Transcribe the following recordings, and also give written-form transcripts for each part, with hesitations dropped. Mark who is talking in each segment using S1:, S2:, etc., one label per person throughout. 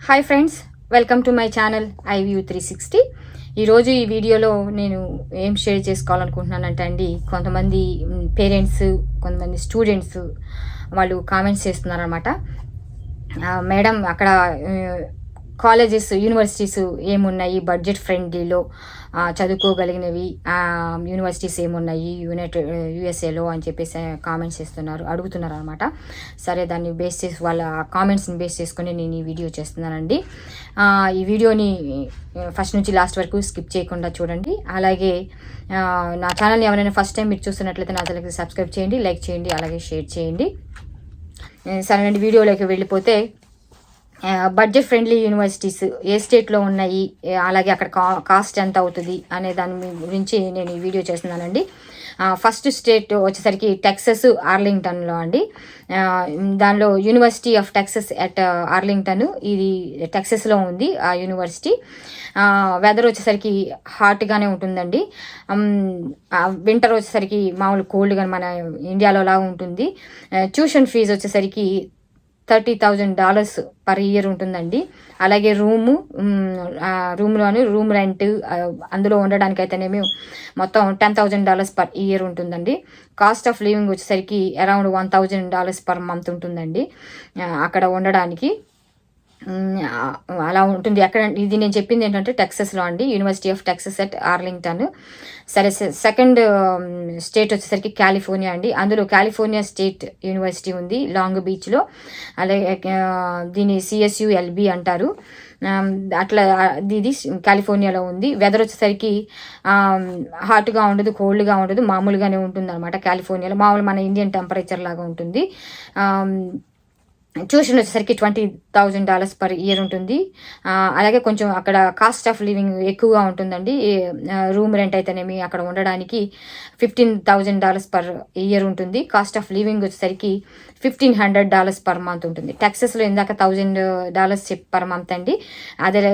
S1: Hi friends, welcome to my channel iView 360. ఈరోజు ఈ వీడియోలో నేను ఏం షేర్ చేసుకోవాలనుకుంటున్నానంటే అండి, కొంతమంది పేరెంట్స్, కొంతమంది స్టూడెంట్స్ వాళ్ళు కామెంట్స్ చేస్తున్నారనమాట. మేడం అక్కడ కాలేజెస్, యూనివర్సిటీస్ ఏమున్నాయి బడ్జెట్ ఫ్రెండ్లీలో చదువుకోగలిగినవి యూనివర్సిటీస్ ఏమున్నాయి యూఎస్ఏలో అని చెప్పేసి కామెంట్స్ అడుగుతున్నారు అనమాట. సరే, దాన్ని బేస్ చేసి వాళ్ళ కామెంట్స్ని బేస్ చేసుకొని నేను ఈ వీడియో చేస్తున్నానండి. ఈ వీడియోని ఫస్ట్ నుంచి లాస్ట్ వరకు స్కిప్ చేయకుండా చూడండి. అలాగే నా ఛానల్ని ఎవరైనా ఫస్ట్ టైం మీరు చూస్తున్నట్లయితే నా ఛానల్కి సబ్స్క్రైబ్ చేయండి, లైక్ చేయండి, అలాగే షేర్ చేయండి. సరే, వీడియోలోకి వెళ్ళిపోతే బడ్జెట్ ఫ్రెండ్లీ యూనివర్సిటీస్ ఏ స్టేట్లో ఉన్నాయి, అలాగే అక్కడ కాస్ట్ ఎంత అవుతుంది అనే దాని గురించి నేను ఈ వీడియో చేస్తున్నానండి. ఫస్ట్ స్టేట్ వచ్చేసరికి టెక్సస్ ఆర్లింగ్టన్లో అండి. దానిలో university of Texas at Arlington, ఇది టెక్సస్లో ఉంది ఆ యూనివర్సిటీ. వెదర్ వచ్చేసరికి హాట్గానే ఉంటుందండి. వింటర్ వచ్చేసరికి మామూలు కోల్డ్గా మన ఇండియాలో లాగా ఉంటుంది. ట్యూషన్ ఫీజు వచ్చేసరికి $30,000 పర్ ఇయర్ ఉంటుందండి. అలాగే రూమ్లోని రూమ్ రెంట్, అందులో ఉండడానికి అయితేనేమి మొత్తం $10,000 పర్ ఇయర్ ఉంటుందండి. కాస్ట్ ఆఫ్ లివింగ్ వచ్చేసరికి అరౌండ్ $1,000 పర్ మంత్ ఉంటుందండి అక్కడ ఉండడానికి. అలా ఉంటుంది అక్కడ. ఇది నేను చెప్పింది ఏంటంటే టెక్సస్లో అండి, university of Texas at Arlington. సరే, సెకండ్ స్టేట్ వచ్చేసరికి కాలిఫోర్నియా అండి. అందులో కాలిఫోర్నియా స్టేట్ యూనివర్సిటీ ఉంది లాంగ్ బీచ్లో. అలాగే దీన్ని CSULB అంటారు. అట్లా ఇది కాలిఫోర్నియాలో ఉంది. వెదర్ వచ్చేసరికి హాట్గా ఉండదు, కోల్డ్గా ఉండదు, మామూలుగానే ఉంటుంది అనమాట. కాలిఫోర్నియాలో మామూలు మన ఇండియన్ టెంపరేచర్ లాగా ఉంటుంది. ట్యూషన్ వచ్చేసరికి $20,000 పర్ ఇయర్ ఉంటుంది. అలాగే కొంచెం అక్కడ కాస్ట్ ఆఫ్ లివింగ్ ఎక్కువగా ఉంటుందండి. రూమ్ రెంట్ అయితేనేమి అక్కడ ఉండడానికి $15,000 పర్ ఇయర్ ఉంటుంది. కాస్ట్ ఆఫ్ లివింగ్ వచ్చేసరికి $1,500 పర్ మంత్ ఉంటుంది. టెక్సస్లో ఇందాక $1,000 పర్ మంత్ అండి. అదే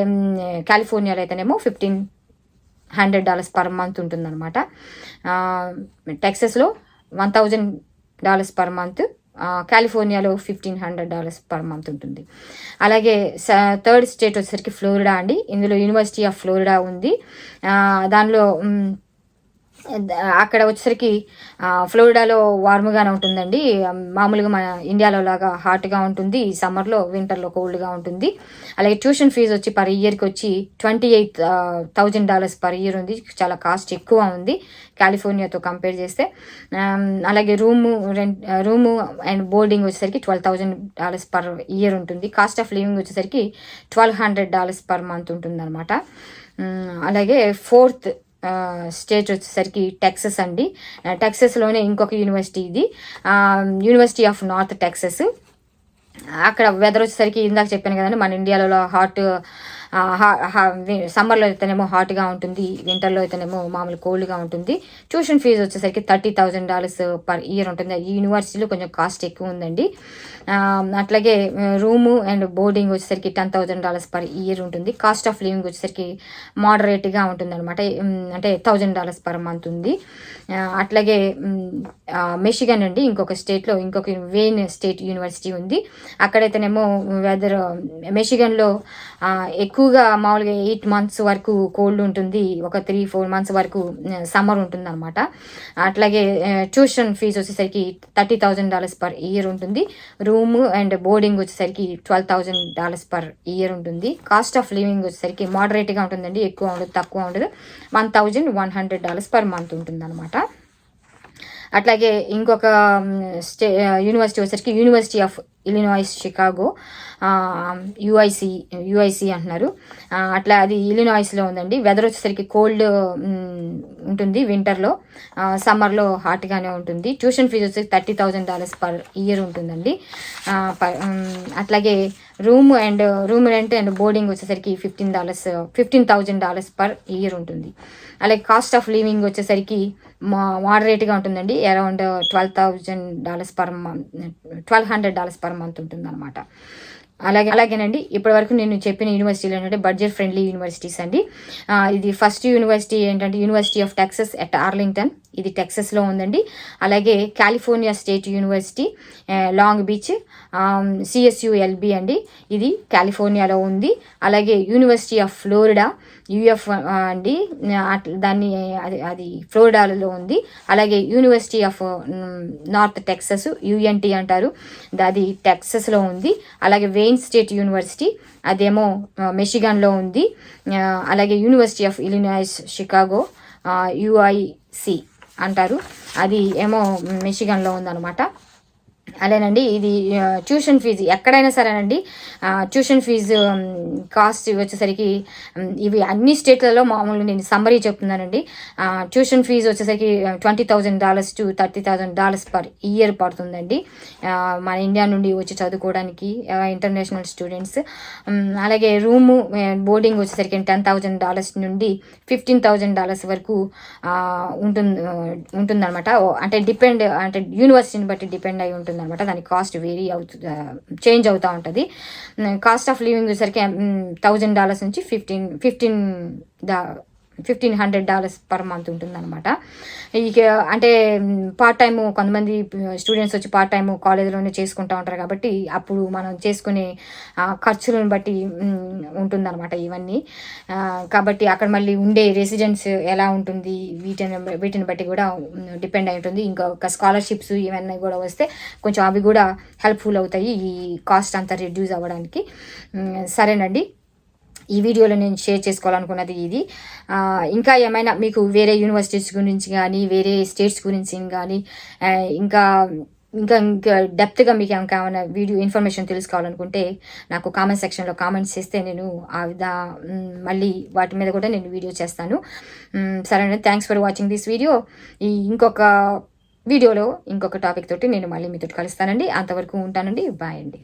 S1: కాలిఫోర్నియాలో అయితేనేమో $1,500 పర్ మంత్ ఉంటుందన్నమాట. టెక్సస్లో $1,000 పర్ మంత్, కాలిఫోర్నియాలో $1,500 పర్ మంత్ ఉంటుంది. అలాగే థర్డ్ స్టేట్ వచ్చేసరికి ఫ్లోరిడా అండి. ఇందులో యూనివర్సిటీ ఆఫ్ ఫ్లోరిడా ఉంది. దానిలో అక్కడ వచ్చేసరికి ఫ్లోరిడాలో వార్మ్గానే ఉంటుందండి. మామూలుగా మన ఇండియాలో లాగా హాట్గా ఉంటుంది సమ్మర్లో, వింటర్లో కోల్డ్గా ఉంటుంది. అలాగే ట్యూషన్ ఫీజు వచ్చి పర్ ఇయర్కి వచ్చి $28,000 పర్ ఇయర్ ఉంది. చాలా కాస్ట్ ఎక్కువ ఉంది కాలిఫోర్నియాతో కంపేర్ చేస్తే. అలాగే రూము అండ్ బోర్డింగ్ వచ్చేసరికి $12,000 పర్ ఇయర్ ఉంటుంది. కాస్ట్ ఆఫ్ లివింగ్ వచ్చేసరికి $1,200 పర్ మంత్ ఉంటుంది అనమాట. అలాగే ఫోర్త్ స్టేట్ వచ్చేసరికి టెక్సస్ అండి. టెక్సస్లోనే ఇంకొక యూనివర్సిటీ, ఇది యూనివర్సిటీ ఆఫ్ నార్త్ టెక్సస్. అక్కడ వెదర్ వచ్చేసరికి ఇందాక చెప్పాను కదండి, మన ఇండియాలో సమ్మర్లో అయితేనేమో హాట్గా ఉంటుంది, వింటర్లో అయితేనేమో మామూలు కోల్డ్గా ఉంటుంది. ట్యూషన్ ఫీజు వచ్చేసరికి $30,000 పర్ ఇయర్ ఉంటుంది. ఈ యూనివర్సిటీలో కొంచెం కాస్ట్ ఎక్కువ ఉందండి. అట్లాగే రూము అండ్ బోర్డింగ్ వచ్చేసరికి $10,000 పర్ ఇయర్ ఉంటుంది. కాస్ట్ ఆఫ్ లివింగ్ వచ్చేసరికి మోడరేట్గా ఉంటుంది అనమాట. అంటే $1,000 పర్ మంత్ ఉంది. అట్లాగే మిషిగన్ అండి, ఇంకొక స్టేట్లో ఇంకొక వెయిన్ స్టేట్ యూనివర్సిటీ ఉంది. అక్కడైతేనేమో వెదర్ మిషిగన్లో ఎక్కువగా మామూలుగా 8 months వరకు కోల్డ్ ఉంటుంది, ఒక 3-4 months వరకు సమ్మర్ ఉంటుంది అనమాట. అట్లాగే ట్యూషన్ ఫీజు వచ్చేసరికి $30,000 పర్ ఇయర్ ఉంటుంది. రూమ్ అండ్ బోర్డింగ్ వచ్చేసరికి $12,000 పర్ ఇయర్ ఉంటుంది. కాస్ట్ ఆఫ్ లివింగ్ వచ్చేసరికి మోడరేట్గా ఉంటుందండి, ఎక్కువ ఉండదు తక్కువ ఉండదు, $1,100 పర్ మంత్ ఉంటుంది అనమాట. అట్లాగే ఇంకొక యూనివర్సిటీ వచ్చేసరికి university of Illinois Chicago, UIC అంటున్నారు. అట్లా అది ఇలినాయిస్లో ఉందండి. వెదర్ వచ్చేసరికి కోల్డ్ ఉంటుంది వింటర్లో, సమ్మర్లో హాట్గానే ఉంటుంది. ట్యూషన్ ఫీజు వచ్చేసి $30,000 పర్ ఇయర్ ఉంటుందండి. అట్లాగే రూమ్ రెంట్ అండ్ బోర్డింగ్ వచ్చేసరికి $15,000 పర్ ఇయర్ ఉంటుంది. అలాగే కాస్ట్ ఆఫ్ లివింగ్ వచ్చేసరికి మోడరేట్గా ఉంటుందండి, around $12,000 per month, $1,200 per month ఉంటుంది అనమాట. అలాగేనండి, ఇప్పటి వరకు నేను చెప్పిన యూనివర్సిటీలు ఏంటంటే బడ్జెట్ ఫ్రెండ్లీ యూనివర్సిటీస్ అండి. ఇది ఫస్ట్ యూనివర్సిటీ ఏంటంటే university of Texas at Arlington. ఇది టెక్సస్లో ఉందండి. అలాగే California state university long beach CSULB అండి, ఇది కాలిఫోర్నియాలో ఉంది. అలాగే యూనివర్సిటీ ఆఫ్ ఫ్లోరిడా UF అండి, దాన్ని అది ఫ్లోరిడాలో ఉంది. అలాగే university of north Texas UNT అంటారు, అది టెక్సస్లో ఉంది. అలాగే వెయిన్ స్టేట్ యూనివర్సిటీ అదేమో మిషిగన్లో ఉంది. అలాగే university of Illinois Chicago UIC అంటారు, అది ఏమో మిషిగన్లో ఉందన్నమాట. అదేనండి, ఇది ట్యూషన్ ఫీజు ఎక్కడైనా సరేనండి. ట్యూషన్ ఫీజు కాస్ట్ వచ్చేసరికి ఇవి అన్ని స్టేట్లలో మామూలుగా నేను సమ్మరీ చెప్తున్నానండి. ట్యూషన్ ఫీజు వచ్చేసరికి $20,000 to $30,000 పర్ ఇయర్ పడుతుందండి మన ఇండియా నుండి వచ్చి చదువుకోవడానికి ఇంటర్నేషనల్ స్టూడెంట్స్. అలాగే రూము బోర్డింగ్ వచ్చేసరికి $10,000 నుండి $15,000 వరకు ఉంటుందన్నమాట. అంటే యూనివర్సిటీని బట్టి డిపెండ్ అయి ఉంటుంది అనమాట. దాని కాస్ట్ వేరీ అవుతుంది, చేంజ్ అవుతూ ఉంటుంది. కాస్ట్ ఆఫ్ లివింగ్ వచ్చేసరికి $1,000 నుంచి $1,500 పర్ మంత్ ఉంటుందన్నమాట. ఇక అంటే పార్ట్ టైము కొంతమంది స్టూడెంట్స్ వచ్చి పార్ట్ టైము కాలేజీలోనే చేసుకుంటూ ఉంటారు కాబట్టి అప్పుడు మనం చేసుకునే ఖర్చులను బట్టి ఉంటుందన్నమాట ఇవన్నీ. కాబట్టి అక్కడ మళ్ళీ ఉండే రెసిడెన్స్ ఎలా ఉంటుంది వీటిని బట్టి కూడా డిపెండ్ అయి ఉంటుంది. ఇంకా స్కాలర్షిప్స్ ఇవన్నీ కూడా వస్తే కొంచెం అవి కూడా హెల్ప్ఫుల్ అవుతాయి ఈ కాస్ట్ అంతా రిడ్యూస్ అవ్వడానికి. సరేనండి, ఈ వీడియోలో నేను షేర్ చేసుకోవాలనుకున్నది ఇది. ఇంకా ఏమైనా మీకు వేరే యూనివర్సిటీస్ గురించి కానీ వేరే స్టేట్స్ గురించి కానీ ఇంకా డెప్త్గా మీకు ఏమైనా వీడియో ఇన్ఫర్మేషన్ తెలుసుకోవాలనుకుంటే నాకు కామెంట్ సెక్షన్లో కామెంట్స్ చేస్తే నేను మళ్ళీ వాటి మీద కూడా నేను వీడియో చేస్తాను. సరేనండి, thanks for watching this video. ఇంకొక వీడియోలో ఇంకొక టాపిక్ తోటి నేను మళ్ళీ మీతో కలుస్తానండి. అంతవరకు ఉంటానండి. బాయ్ అండి.